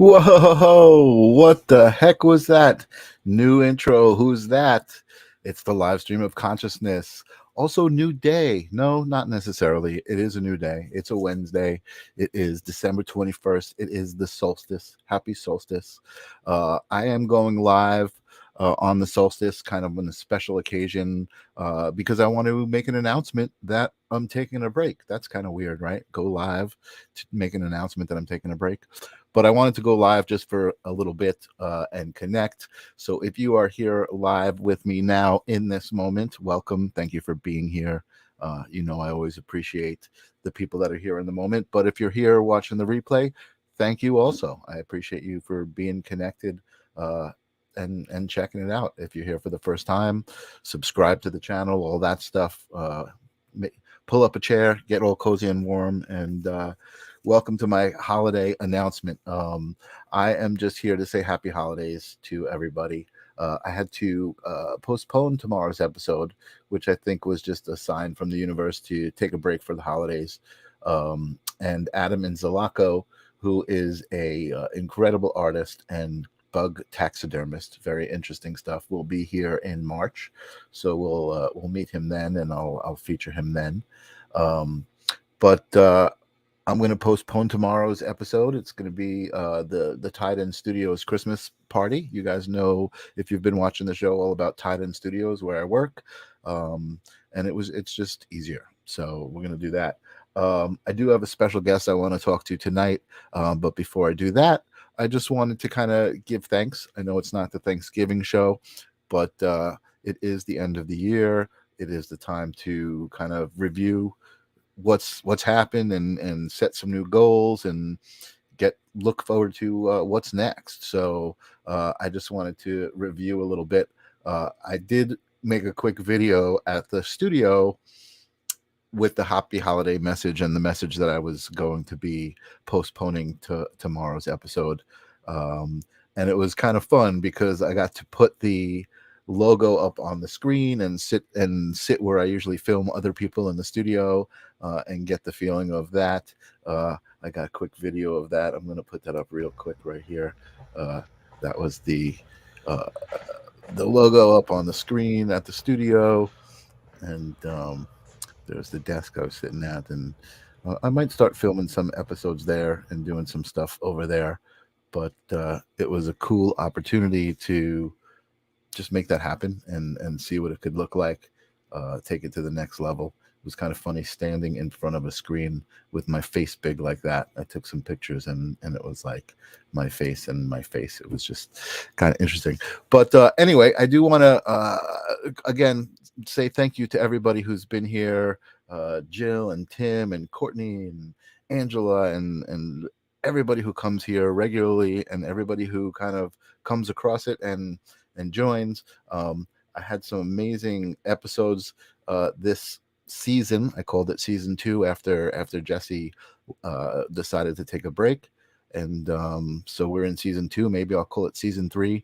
Whoa, what the heck was that? New intro. Who's that? It's the live stream of consciousness. Also, new day. No, not necessarily. It is a new day. It's a Wednesday. It is December 21st. It is the solstice. Happy solstice. I am going live on the solstice, kind of on a special occasion, because I want to make an announcement that I'm taking a break. That's kind of weird, right? Go live to make an announcement that I'm taking a break. But I wanted to go live just for a little bit and connect. So if you are here live with me now in this moment, welcome. Thank you for being here. I always appreciate the people that are here in the moment. But if you're here watching the replay, thank you also. I appreciate you for being connected and checking it out. If you're here for the first time, subscribe to the channel, all that stuff. Pull up a chair, get all cozy and warm, and welcome to my holiday announcement. I am just here to say happy holidays to everybody. I had to postpone tomorrow's episode, which I think was just a sign from the universe to take a break for the holidays. And Adam Inzalaco, who is a incredible artist and bug taxidermist, very interesting stuff, will be here in March. So we'll meet him then, and I'll feature him then. But I'm going to postpone tomorrow's episode. It's going to be the Tide End Studios Christmas party. You guys know, if you've been watching the show, all about Tide End Studios, where I work. And it's just easier. So we're going to do that. I do have a special guest I want to talk to tonight. But before I do that, I just wanted to kind of give thanks. I know it's not the Thanksgiving show, but it is the end of the year. It is the time to kind of review what's happened and set some new goals and look forward to what's next. So I just wanted to review a little bit. I did make a quick video at the studio with the happy holiday message and the message that I was going to be postponing to tomorrow's episode. And it was kind of fun because I got to put the logo up on the screen and sit where I usually film other people in the studio and get the feeling of that. I got a quick video of that. I'm going to put that up real quick right here. That was the logo up on the screen at the studio, and there's the desk I was sitting at, and I might start filming some episodes there and doing some stuff over there. But it was a cool opportunity to just make that happen and see what it could look like, take it to the next level. It was kind of funny standing in front of a screen with my face big like that. I took some pictures and it was like my face and my face. It was just kind of interesting. But anyway, I do want to, again, say thank you to everybody who's been here, Jill and Tim and Courtney and Angela and everybody who comes here regularly and everybody who kind of comes across it and joins. I had some amazing episodes this season. I called it season 2 after Jesse decided to take a break, and so we're in season 2. Maybe I'll call it season 3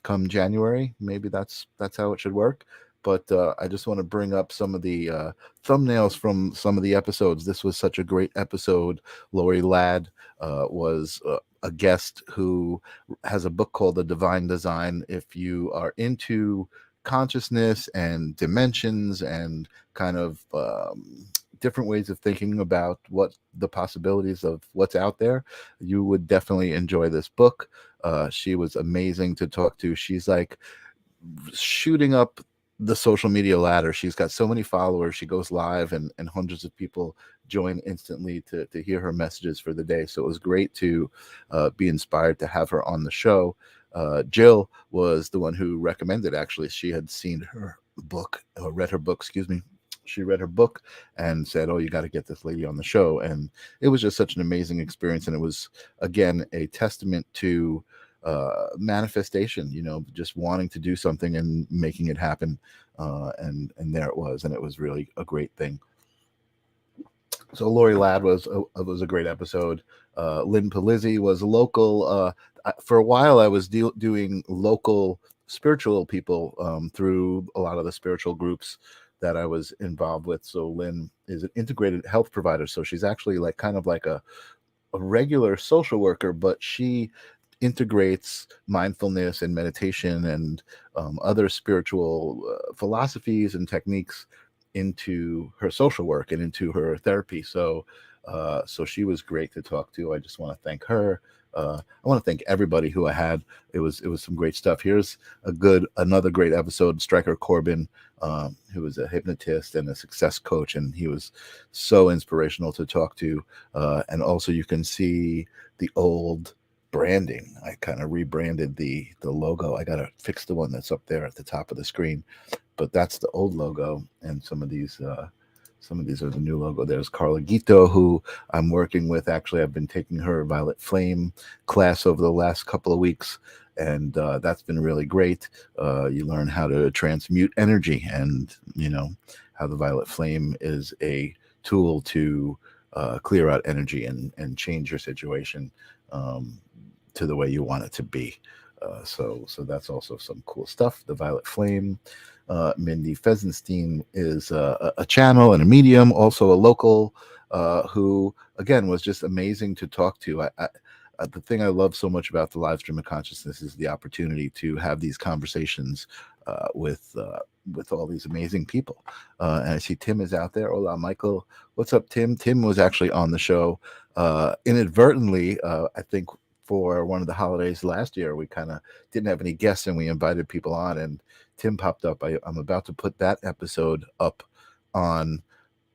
come January. Maybe that's how it should work. But I just want to bring up some of the thumbnails from some of the episodes. This was such a great episode. Lori Ladd was a guest who has a book called The Divine Design. If you are into consciousness and dimensions and kind of different ways of thinking about what the possibilities of what's out there, you would definitely enjoy this book. She was amazing to talk to. She's like shooting up the social media ladder. She's got so many followers. She goes live and hundreds of people join instantly to hear her messages for the day. So it was great to be inspired to have her on the show. Jill was the one who recommended, actually. She had seen her book, or read her book, excuse me. She read her book and said, oh, you got to get this lady on the show. And it was just such an amazing experience. And it was, again, a testament to manifestation, just wanting to do something and making it happen. And there it was. And it was really a great thing. So Lori Ladd was a great episode. Lynn Palizzi was local. For a while, I was doing local spiritual people through a lot of the spiritual groups that I was involved with. So Lynn is an integrated health provider. So she's actually kind of like a a regular social worker, but she integrates mindfulness and meditation and other spiritual philosophies and techniques into her social work and into her therapy. So she was great to talk to. I just want to thank her. I want to thank everybody who I had. It was some great stuff. Here's another great episode. Stryker Corbin, who is a hypnotist and a success coach, and he was so inspirational to talk to. And also, you can see the old branding. I kind of rebranded the logo. I gotta fix the one that's up there at the top of the screen, but that's the old logo, and some of these are the new logo. There's Carla Guito, who I'm working with. Actually, I've been taking her Violet Flame class over the last couple of weeks, and that's been really great. You learn how to transmute energy, and how the Violet Flame is a tool to clear out energy and change your situation to the way you want it to be. So that's also some cool stuff. The Violet Flame. Mindy Fesenstein is a channel and a medium, also a local, who again was just amazing to talk to. The thing I love so much about the live stream of consciousness is the opportunity to have these conversations with all these amazing people. And I see Tim is out there. Hola, Michael. What's up, Tim? Tim was actually on the show inadvertently. I think for one of the holidays last year, we kind of didn't have any guests and we invited people on, and Tim popped up. I'm about to put that episode up on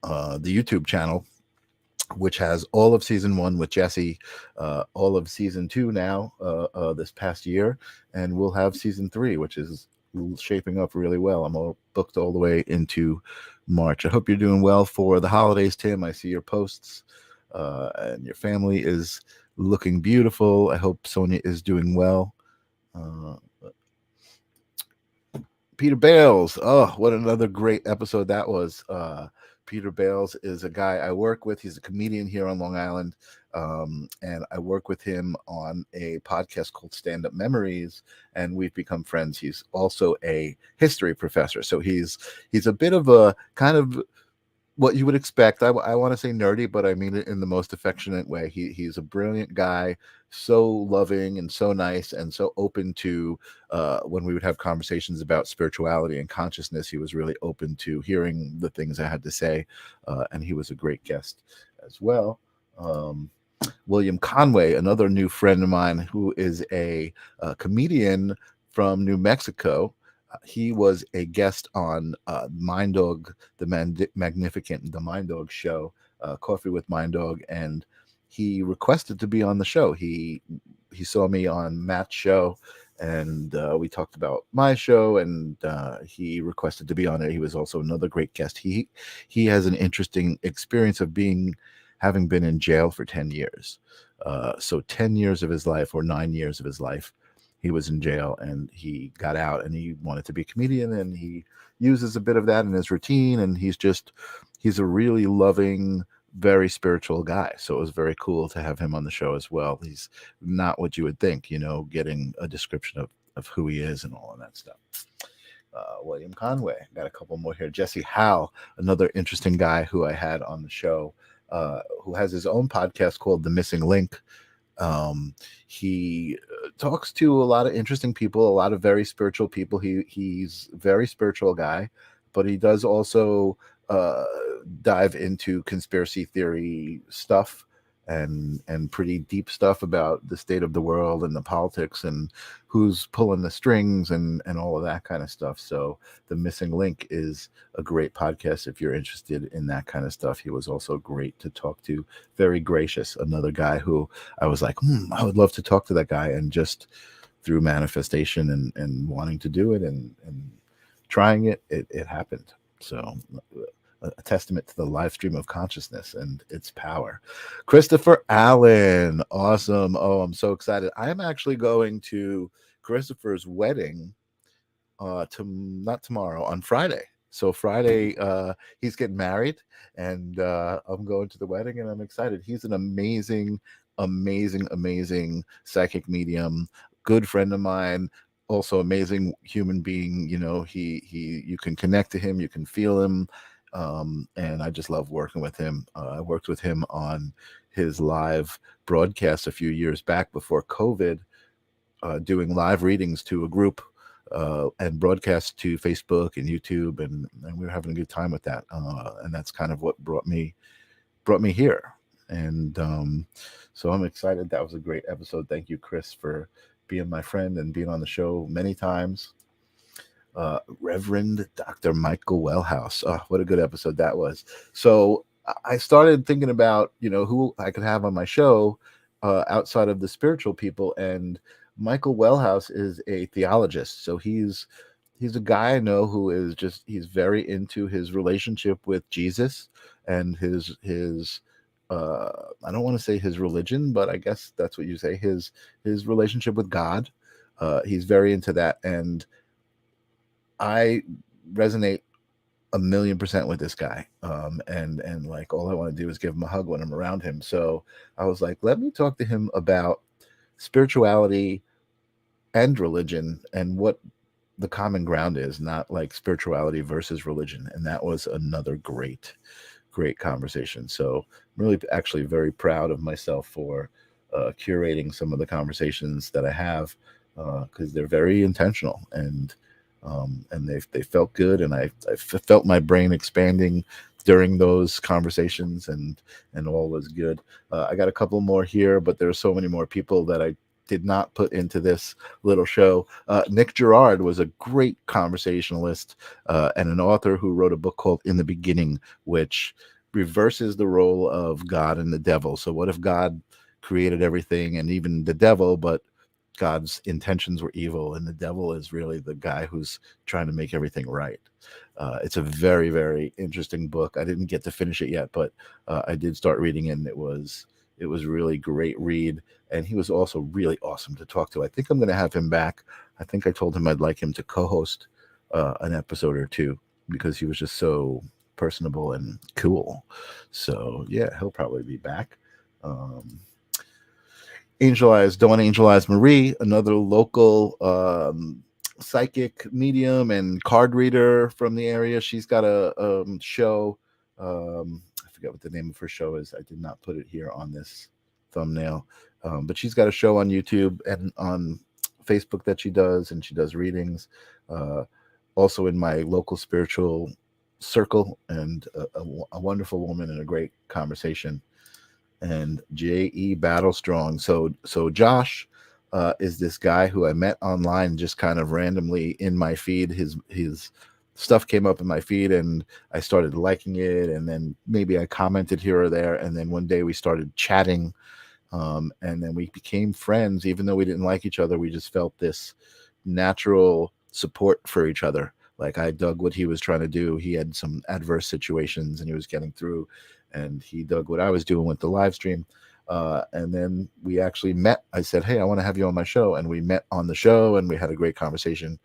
the YouTube channel, which has all of season 1 with Jesse, all of season 2 now this past year, and we'll have season 3, which is shaping up really well. I'm all booked all the way into March. I hope you're doing well for the holidays, Tim. I see your posts, and your family is looking beautiful. I hope Sonia is doing well. Peter Bales. Oh, what another great episode that was. Peter Bales is a guy I work with. He's a comedian here on Long Island. And I work with him on a podcast called Stand Up Memories, and we've become friends. He's also a history professor. So he's a bit of a kind of what you would expect. I want to say nerdy, but I mean it in the most affectionate way. He's a brilliant guy, so loving and so nice and so open to when we would have conversations about spirituality and consciousness. He was really open to hearing the things I had to say, and he was a great guest as well. William Conway, another new friend of mine who is a comedian from New Mexico. He was a guest on Mind Dog, the Magnificent, the Mind Dog show, Coffee with Mind Dog, and he requested to be on the show. He saw me on Matt's show, and we talked about my show, and he requested to be on it. He was also another great guest. He has an interesting experience of having been in jail for 10 years. So 10 years of his life, or 9 years of his life, he was in jail, and he got out, and he wanted to be a comedian, and he uses a bit of that in his routine, and he's a really loving, very spiritual guy. So it was very cool to have him on the show as well. He's not what you would think, getting a description of who he is and all of that stuff. William Conway. Got a couple more here. Jesse Howe, another interesting guy who I had on the show, who has his own podcast called The Missing Link. He talks to a lot of interesting people, a lot of very spiritual people. He's a very spiritual guy, but he does also dive into conspiracy theory stuff and pretty deep stuff about the state of the world and the politics and who's pulling the strings and all of that kind of stuff. So The Missing Link is a great podcast if you're interested in that kind of stuff. He was also great to talk to, very gracious, another guy who I was like, I would love to talk to that guy, and just through manifestation and wanting to do it and trying it happened. So a testament to the live stream of consciousness and its power. Christopher Allen, awesome. Oh, I'm so excited. I am actually going to Christopher's wedding not tomorrow, on Friday. So Friday, he's getting married, and I'm going to the wedding, and I'm excited. He's an amazing psychic medium, good friend of mine, also amazing human being. You can connect to him, you can feel him. And I just love working with him. I worked with him on his live broadcast a few years back before COVID, doing live readings to a group, and broadcast to Facebook and YouTube, and we were having a good time with that. And that's kind of what brought me here. And so I'm excited. That was a great episode. Thank you, Chris, for being my friend and being on the show many times. Reverend Dr. Michael Wellhouse. Oh, what a good episode that was. So I started thinking about, who I could have on my show, outside of the spiritual people. And Michael Wellhouse is a theologist. So he's a guy I know who is he's very into his relationship with Jesus and his I don't want to say his religion, but I guess that's what you say, his relationship with God. He's very into that, and I resonate 1,000,000% with this guy. And like, all I want to do is give him a hug when I'm around him. So I was like, let me talk to him about spirituality and religion and what the common ground is, not like spirituality versus religion. And that was another great conversation. So I'm really actually very proud of myself for curating some of the conversations that I have, because they're very intentional, and they felt good, and I felt my brain expanding during those conversations, and all was good. I got a couple more here, but there are so many more people that I did not put into this little show. Nick Gerard was a great conversationalist, and an author who wrote a book called In the Beginning, which reverses the role of God and the devil. So what if God created everything and even the devil, but God's intentions were evil, and the devil is really the guy who's trying to make everything right. It's a very, very interesting book. I didn't get to finish it yet, but I did start reading it, and it was really great read. And he was also really awesome to talk to. I think I'm going to have him back. I think I told him I'd like him to co-host an episode or two, because he was just so personable and cool. So yeah, he'll probably be back. Dawn Angel Eyes Marie, another local psychic medium and card reader from the area. She's got a show. I forget what the name of her show is. I did not put it here on this thumbnail. But she's got a show on YouTube and on Facebook that she does, and she does readings. Also in my local spiritual circle, and a wonderful woman and a great conversation. And J.E. Battlestrong. So Josh is this guy who I met online, just kind of randomly in my feed. His stuff came up in my feed, and I started liking it, and then maybe I commented here or there, and then one day we started chatting, and then we became friends. Even though we didn't like each other, we just felt this natural support for each other. Like, I dug what he was trying to do. He had some adverse situations and he was getting through, and he dug what I was doing with the live stream. And then we actually met. I said, hey, I want to have you on my show. And we met on the show, and we had a great conversation.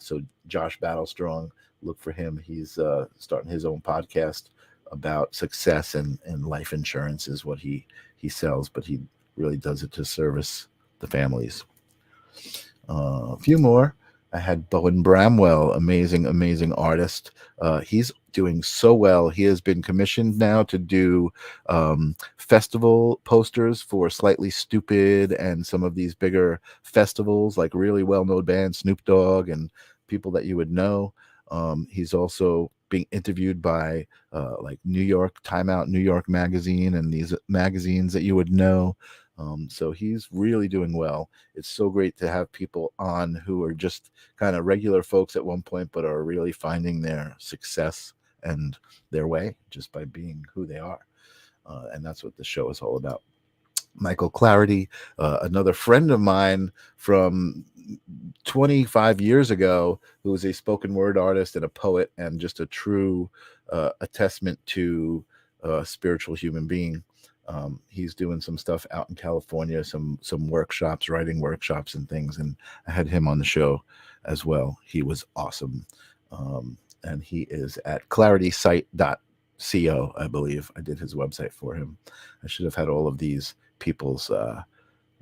So Josh Battlestrong, look for him. He's starting his own podcast about success, and life insurance is what he sells, but he really does it to service the families. A few more. I had Bowen Bramwell, amazing artist. He's doing so well. He has been commissioned now to do festival posters for Slightly Stupid and some of these bigger festivals, like really well-known bands, Snoop Dogg and people that you would know. He's also being interviewed by like New York, Time Out New York magazine, and these magazines that you would know. So he's really doing well. It's so great to have people on who are just kind of regular folks at one point, but are really finding their success and their way just by being who they are. And that's what the show is all about. Michael Clarity, another friend of mine from 25 years ago, who was a spoken word artist and a poet, and just a true attestment to a spiritual human being. He's doing some stuff out in California, some workshops, writing workshops and things, and I had him on the show as well. He was awesome. And he is at claritysite.co, I believe. I did his website for him. I should have had all of these people's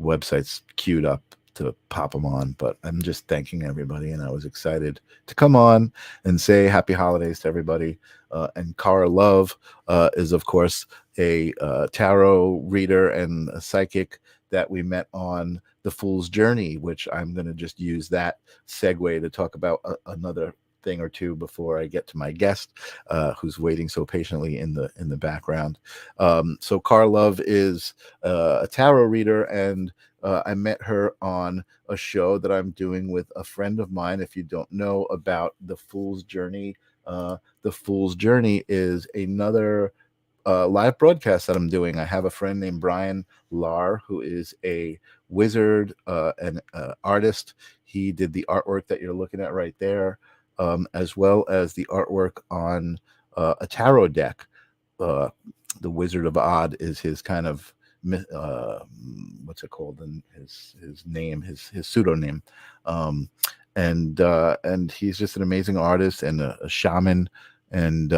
websites queued up to pop them on, but I'm just thanking everybody, and I was excited to come on and say happy holidays to everybody. And Cara Love is, of course, a tarot reader and a psychic that we met on The Fool's Journey, which I'm going to just use that segue to talk about another thing or two before I get to my guest, who's waiting so patiently in the background. So Cara Love is a tarot reader, and I met her on a show that I'm doing with a friend of mine. If you don't know about The Fool's Journey, The Fool's Journey is another live broadcast that I'm doing. I have a friend named Brian Lar, who is a wizard and artist. He did the artwork that you're looking at right there, as well as the artwork on a tarot deck. The Wizard of Odd is his kind of what's it called? And his name, his pseudonym. And he's just an amazing artist and a shaman. And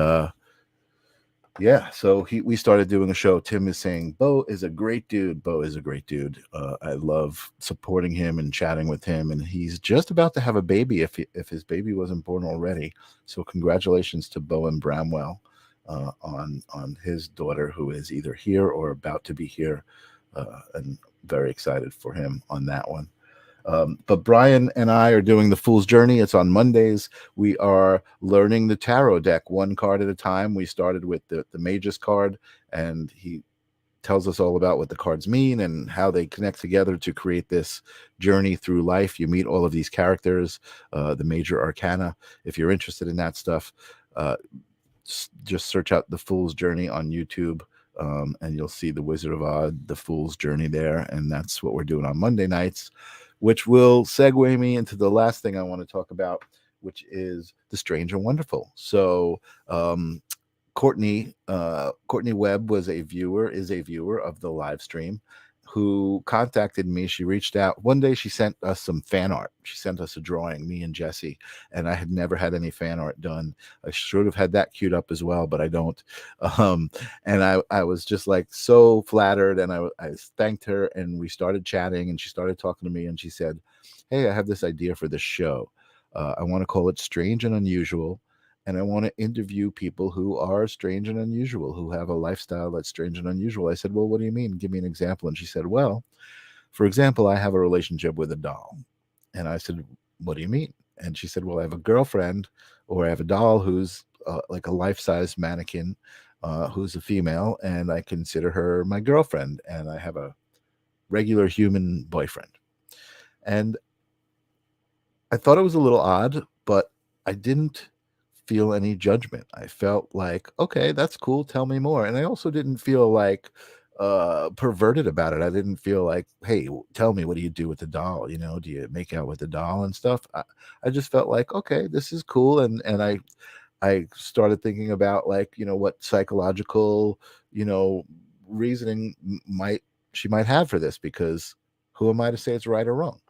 yeah, so we started doing a show. Tim is saying Bo is a great dude. Bo is a great dude. I love supporting him and chatting with him, and he's just about to have a baby if his baby wasn't born already. So congratulations to Bo and Bramwell on his daughter, who is either here or about to be here, and very excited for him on that one. But Brian and I are doing The Fool's Journey. It's on Mondays. We are learning the tarot deck one card at a time. We started with the Magus card, and he tells us all about what the cards mean and how they connect together to create this journey through life. You meet all of these characters, the major arcana. If you're interested in that stuff, just search out The Fool's Journey on YouTube. And you'll see the Wizard of Odd, The Fool's Journey there. And that's what we're doing on Monday nights, which will segue me into the last thing I want to talk about, which is the strange and wonderful. So Courtney Webb is a viewer of the live stream, who contacted me. She reached out one day. She sent us some fan art. She sent us a drawing, me and Jesse, and I had never had any fan art done. I should have had that queued up as well, but I don't. And I was just like so flattered, and I thanked her, and we started chatting, and she started talking to me, and she said, "Hey, I have this idea for this show. I want to call it Strange and Unusual. And I want to interview people who are strange and unusual, who have a lifestyle that's strange and unusual." I said, "Well, what do you mean? Give me an example." And she said, "Well, for example, I have a relationship with a doll." And I said, "What do you mean?" And she said, "Well, I have a girlfriend, or I have a doll who's like a life-size mannequin, who's a female, and I consider her my girlfriend. And I have a regular human boyfriend." And I thought it was a little odd, but I didn't feel any judgment. I felt like, okay, that's cool. Tell me more. And I also didn't feel like perverted about it. I didn't feel like, hey, tell me, what do you do with the doll? You know, do you make out with the doll and stuff? I just felt like, okay, this is cool. And I started thinking about, like, you know, what psychological, you know, reasoning she might have for this, because who am I to say it's right or wrong?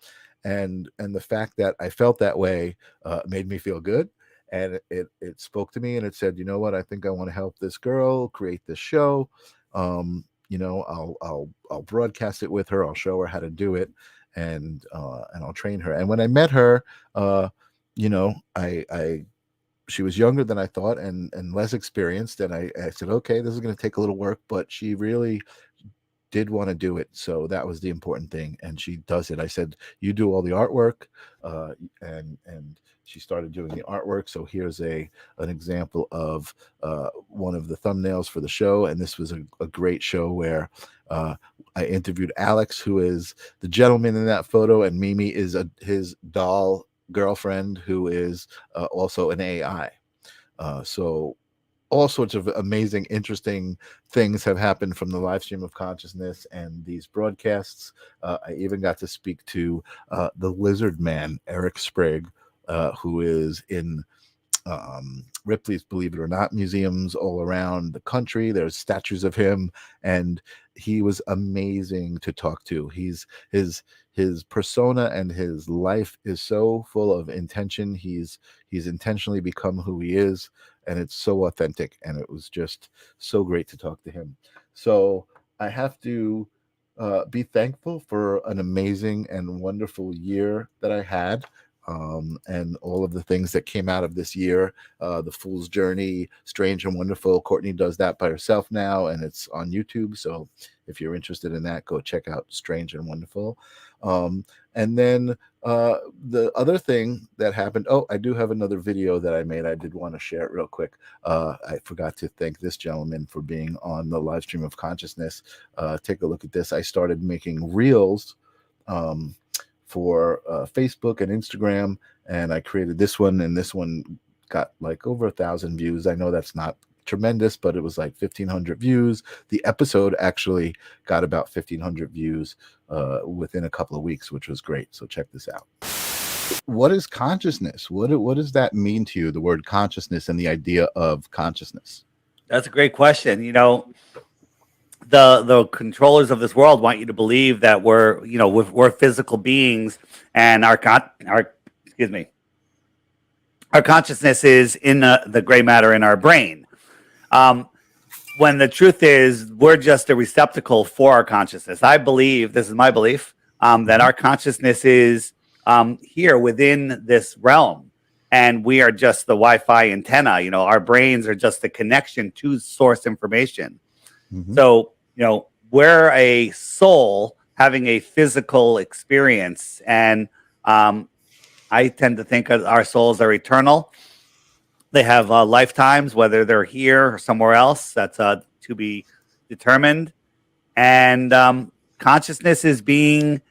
And the fact that I felt that way made me feel good, and it spoke to me, and it said, you know what, I think I want to help this girl create this show. You know, I'll broadcast it with her. I'll show her how to do it, and I'll train her. And when I met her, you know, I she was younger than I thought, and less experienced, and I said, okay, this is going to take a little work, but she really did want to do it. So that was the important thing. And she does it. I said, you do all the artwork. And she started doing the artwork. So here's an example of one of the thumbnails for the show. And this was a great show where I interviewed Alex, who is the gentleman in that photo, and Mimi is his doll girlfriend, who is also an AI. So all sorts of amazing, interesting things have happened from the live stream of consciousness and these broadcasts. I even got to speak to the lizard man, Eric Sprague, who is in Ripley's Believe It or Not museums all around the country. There's statues of him, and he was amazing to talk to. His persona and his life is so full of intention. He's intentionally become who he is, and it's so authentic, and it was just so great to talk to him. So I have to be thankful for an amazing and wonderful year that I had. And all of the things that came out of this year, the Fool's Journey, Strange and Wonderful. Courtney does that by herself now, and it's on YouTube. So if you're interested in that, go check out Strange and Wonderful. Um, and then the other thing that happened, oh, I do have another video that I made. I did want to share it real quick. I forgot to thank this gentleman for being on the live stream of consciousness. Take a look at this. I started making reels for Facebook and Instagram, and I created this one, and this one got like over 1,000 views. I know that's not tremendous, but it was like 1,500 views. The episode actually got about 1,500 views within a couple of weeks, which was great. So check this out. What is consciousness? What does that mean to you, the word consciousness and the idea of consciousness? That's a great question. You know, the controllers of this world want you to believe that we're physical beings, and our consciousness is in the gray matter in our brain. When the truth is, we're just a receptacle for our consciousness. I believe, this is my belief, that our consciousness is here within this realm, and we are just the Wi-Fi antenna. You know, our brains are just the connection to source information. So, you know, we're a soul having a physical experience, and I tend to think our souls are eternal. They have lifetimes, whether they're here or somewhere else. That's to be determined. And consciousness is being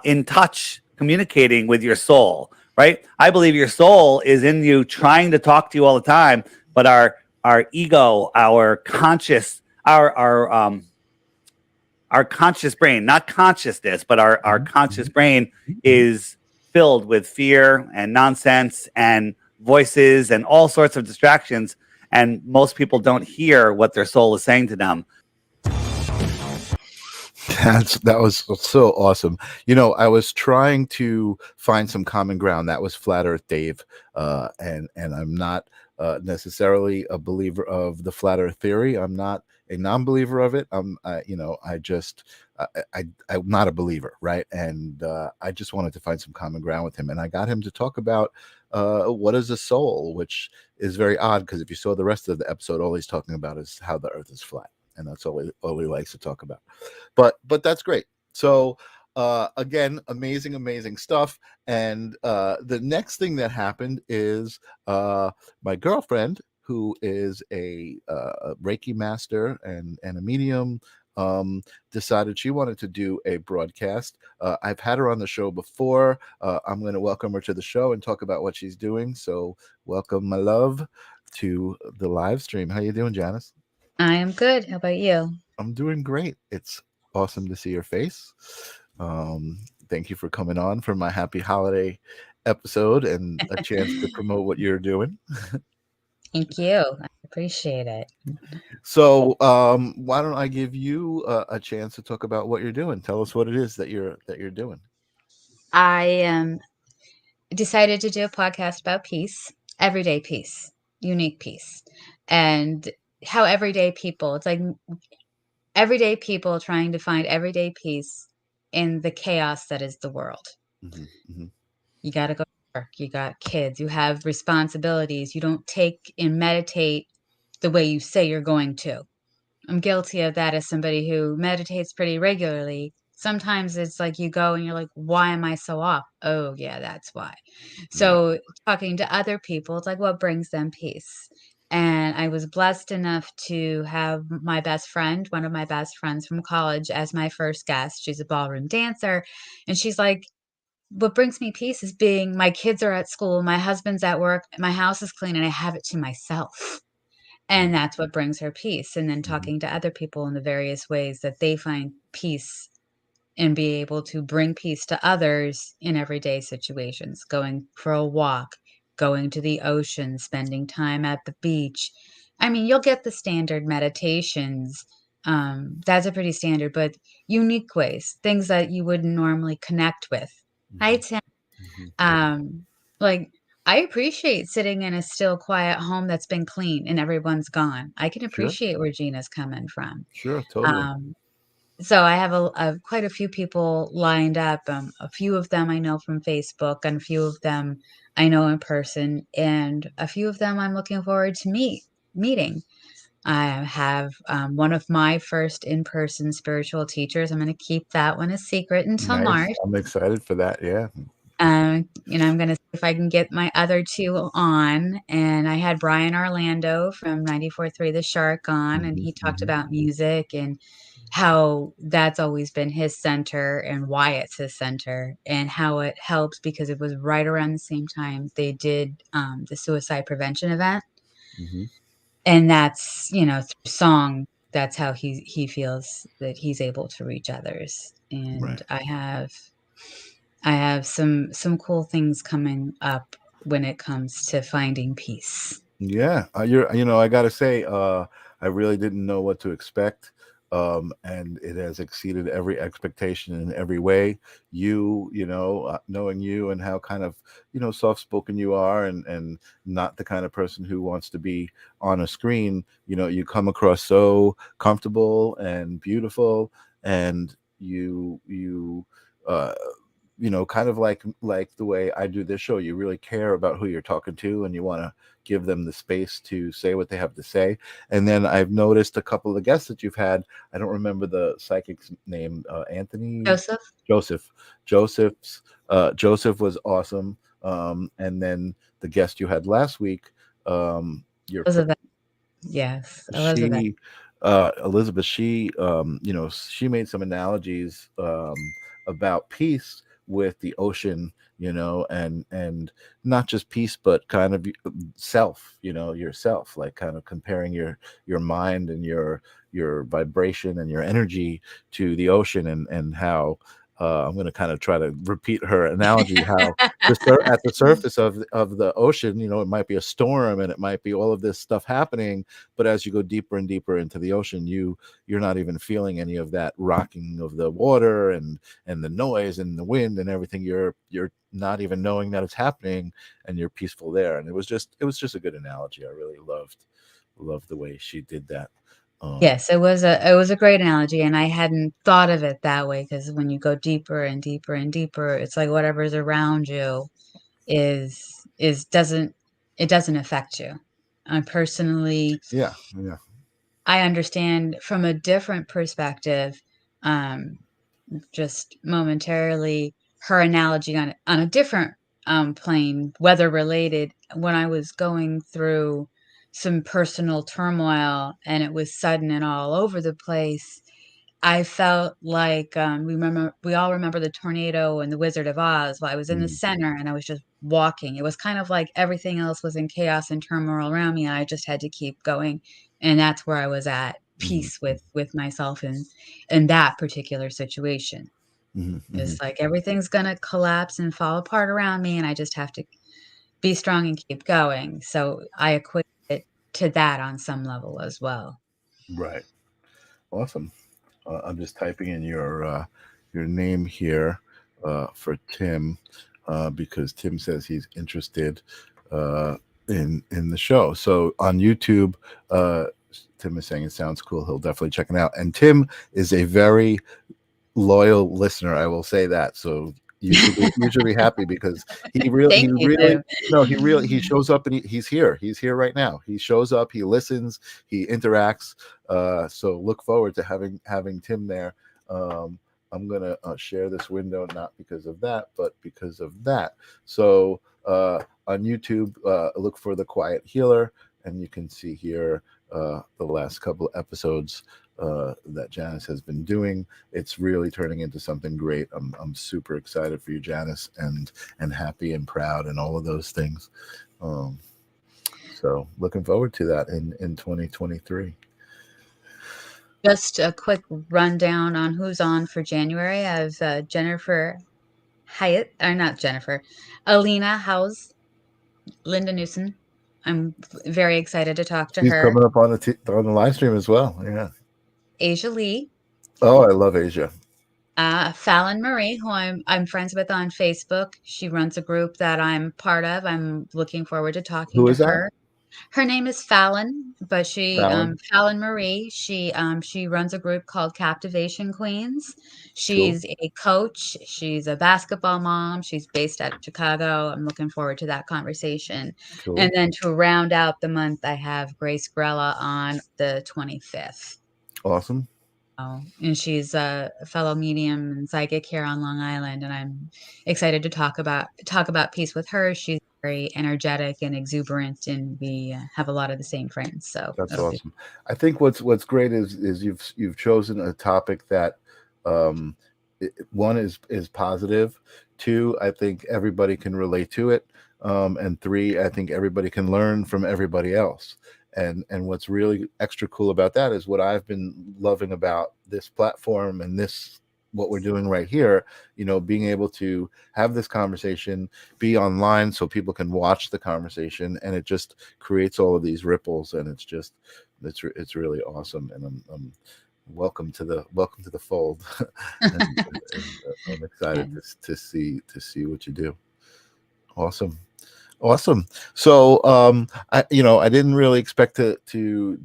in touch, communicating with your soul, right? I believe your soul is in you, trying to talk to you all the time, but our ego, our conscious, our conscious brain, not consciousness, but our conscious brain is filled with fear and nonsense and voices and all sorts of distractions, and most people don't hear what their soul is saying to them. That was so awesome. You know, I was trying to find some common ground. That was Flat Earth Dave, and I'm not necessarily a believer of the flat Earth theory. I'm not a non-believer of it. I'm not a believer, right? And I just wanted to find some common ground with him, and I got him to talk about what is a soul, which is very odd because if you saw the rest of the episode, all he's talking about is how the Earth is flat, and that's all he likes to talk about. But that's great. So again, amazing stuff. And the next thing that happened is my girlfriend, who is a Reiki master and a medium, decided she wanted to do a broadcast. I've had her on the show before. I'm going to welcome her to the show and talk about what she's doing. So welcome, my love, to the live stream. How you doing, Janice? I am good. How about you? I'm doing great. It's awesome to see your face. Thank you for coming on for my happy holiday episode and a chance to promote what you're doing. Thank you. I appreciate it. So why don't I give you a chance to talk about what you're doing? Tell us what it is that you're doing. I decided to do a podcast about peace, everyday peace, unique peace, and how everyday people, it's like everyday people trying to find everyday peace in the chaos that is the world. You got to go to work. You got kids. You have responsibilities. You don't take and meditate the way you say you're going to. I'm guilty of that as somebody who meditates pretty regularly. Sometimes it's like you go and you're like, why am I so off? Oh, yeah, that's why. So talking to other people, it's like what brings them peace. And I was blessed enough to have my best friend, one of my best friends from college, as my first guest. She's a ballroom dancer. And she's like, what brings me peace is being my kids are at school, my husband's at work, my house is clean, and I have it to myself. And that's what brings her peace. And then talking to other people in the various ways that they find peace and be able to bring peace to others in everyday situations, going for a walk, going to the ocean, spending time at the beach. I mean, you'll get the standard meditations. That's a pretty standard, but unique ways, things that you wouldn't normally connect with. Hi, Tim. Like, I appreciate sitting in a still, quiet home that's been clean and everyone's gone. I can appreciate where Gina's coming from. Sure, totally. So I have quite a few people lined up. A few of them I know from Facebook, and a few of them I know in person, and a few of them I'm looking forward to meeting. I have one of my first in-person spiritual teachers. I'm going to keep that one a secret until Nice. March. I'm excited for that. Yeah. I'm going to see if I can get my other two on. And I had Brian Orlando from 94.3 The Shark on, and Hmm. he talked Hmm. about music and how that's always been his center and why it's his center and how it helps because it was right around the same time they did the suicide prevention event. Hmm. And that's, through song, that's how he feels that he's able to reach others. And Right. I have some cool things coming up when it comes to finding peace. Yeah, I gotta say, I really didn't know what to expect, and it has exceeded every expectation in every way. Knowing you and how kind of soft spoken you are, and not the kind of person who wants to be on a screen. You come across so comfortable and beautiful, and uh, kind of like the way I do this show. You really care about who you're talking to, and you want to give them the space to say what they have to say. And then I've noticed a couple of the guests that you've had. I don't remember the psychic's name. Anthony, Joseph, Joseph, Joseph was awesome. And then the guest you had last week, your friend, Elizabeth, yes, Elizabeth. she Elizabeth, she made some analogies about peace with the ocean, and not just peace, but kind of self, yourself, like kind of comparing your mind and your vibration and your energy to the ocean, and how I'm going to kind of try to repeat her analogy, how at the surface of the ocean, it might be a storm and it might be all of this stuff happening, but as you go deeper and deeper into the ocean, you're not even feeling any of that rocking of the water and the noise and the wind and everything. You're not even knowing that it's happening, and you're peaceful there. And it was just a good analogy. I really loved the way she did that. Yes, it was a great analogy, and I hadn't thought of it that way because when you go deeper and deeper and deeper, it's like whatever's around you is doesn't affect you. I personally, Yeah, yeah. I understand from a different perspective, um, just momentarily her analogy on a different plane, weather related. When I was going through some personal turmoil and it was sudden and all over the place, I felt like, we all remember the tornado and the Wizard of Oz. Well, I was in the Mhm, center and I was just walking. It was kind of like everything else was in chaos and turmoil around me, and I just had to keep going, and that's where I was at mhm, peace with myself in that particular situation. mhm, mhm. It's like everything's gonna collapse and fall apart around me, and I just have to be strong and keep going. So I equate it to that on some level as well. Right. Awesome. I'm just typing in your name here for Tim, because Tim says he's interested uh, in the show. So on YouTube, uh, Tim is saying it sounds cool. He'll definitely check it out. And Tim is a very loyal listener. I will say that. So you should be happy, because he Thank you, really Tim. no he shows up, and he's here. He's here right now. He shows up. He listens. He interacts. So look forward to having Tim there. I'm gonna share this window, not because of that, but because of that. So on YouTube, look for The Quiet Healer, and you can see here the last couple of episodes that Janice has been doing. It's really turning into something great. I'm super excited for you, Janice, and happy and proud and all of those things. Um, so looking forward to that in 2023. Just a quick rundown on who's on for January. I have Jennifer Hyatt, or not Jennifer, Alina House, Linda Newson. I'm very excited to talk to She's her. coming up on the live stream as well. Yeah. Asia Lee, Oh, I love Asia. Fallon Marie, who I'm friends with on Facebook. She runs a group that I'm part of. I'm looking forward to talking Who to is that? her. Her name is Fallon, but she Fallon. Fallon Marie. She runs a group called Captivation Queens. Cool. She's a coach. She's a basketball mom. She's based out of Chicago. I'm looking forward to that conversation. And Cool. then to round out the month, I have Grace Grella on the 25th. Awesome. Oh, and she's a fellow medium and psychic here on Long Island, and I'm excited to talk about peace with her. She's very energetic and exuberant, and we have a lot of the same friends. So That's that'll be awesome. I think what's great is you've chosen a topic that um, one is positive. Two, I think everybody can relate to it. And three, I think everybody can learn from everybody else. And what's really extra cool about that is what I've been loving about this platform and this what we're doing right here, being able to have this conversation, be online so people can watch the conversation, and it just creates all of these ripples, and it's really awesome. And I'm welcome to the fold. and I'm excited yeah. to see what you do. Awesome. So I didn't really expect to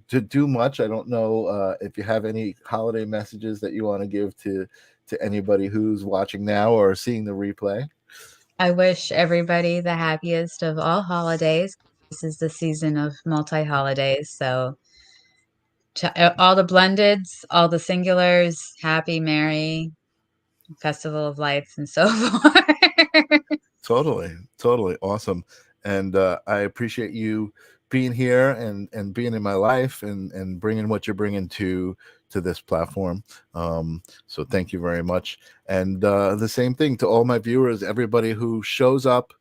do much. I don't know if you have any holiday messages that you want to give to anybody who's watching now or seeing the replay. I wish everybody the happiest of all holidays. This is the season of multi-holidays, so all the blendeds, all the singulars, happy, merry, festival of lights, and so forth. Totally awesome. And I appreciate you being here and being in my life and bringing what you're bringing to this platform. So thank you very much. And the same thing to all my viewers, everybody who shows up,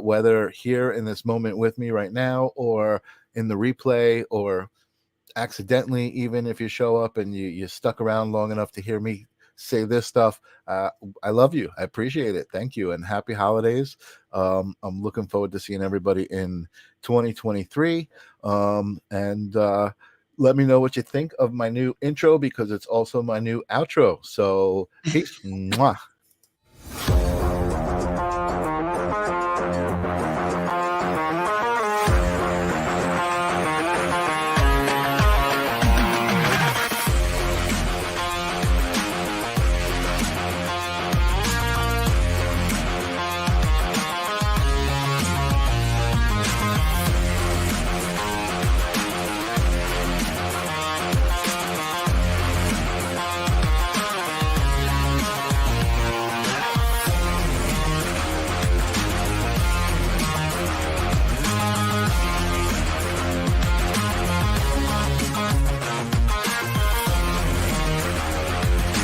whether here in this moment with me right now or in the replay or accidentally, even if you show up and you stuck around long enough to hear me say this stuff, I love you. I appreciate it. Thank you, and happy holidays. I'm looking forward to seeing everybody in 2023. And let me know what you think of my new intro, because it's also my new outro. So peace. Mwah.